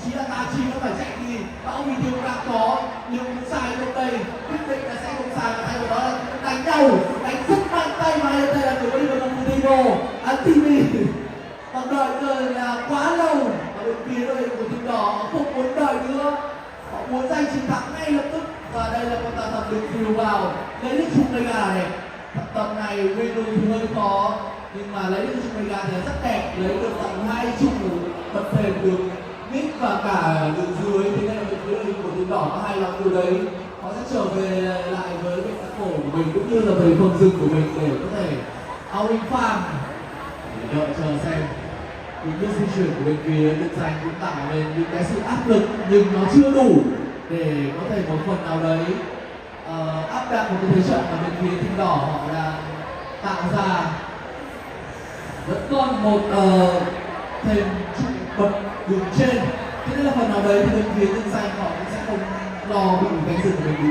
chí là ta chi nó phải chạy đi và ông bình thường đang có nhưng cũng sai lúc đây quyết định là sẽ không sai và thay vào đó là đánh nhau đánh rất mạnh tay mà đây là người đi vào Coutinho Antimi còn đợi giờ là quá lâu ở bên phía đội của team đỏ không muốn đợi nữa, họ muốn giành chiến thắng ngay lập tức và đây là con tà tập được phiêu vào lấy được chục cây gà này. Tập này Reno thì hơi khó nhưng mà lấy được chục cây gà thì rất đẹp, lấy được tận 2 chục bật thềm được Nick và cả đường dưới, thế nên là bên phía của team đỏ có hài lòng điều đấy, họ sẽ trở về lại với cái tắc cổ của mình cũng như là về phần rừng của mình để có thể outing farm để đợi chờ xem những bước di chuyển của bên phía được giành cũng tạo lên những cái sự áp lực nhưng nó chưa đủ để có thể một phần nào đấy áp đặt một cái thế trận mà bên phía team đỏ họ đang tạo ra. Vẫn còn một thêm trụ bậc đường trên, thế nên là phần nào đấy thì bên phía team xanh họ cũng sẽ không lo bị cánh rừng của mình bị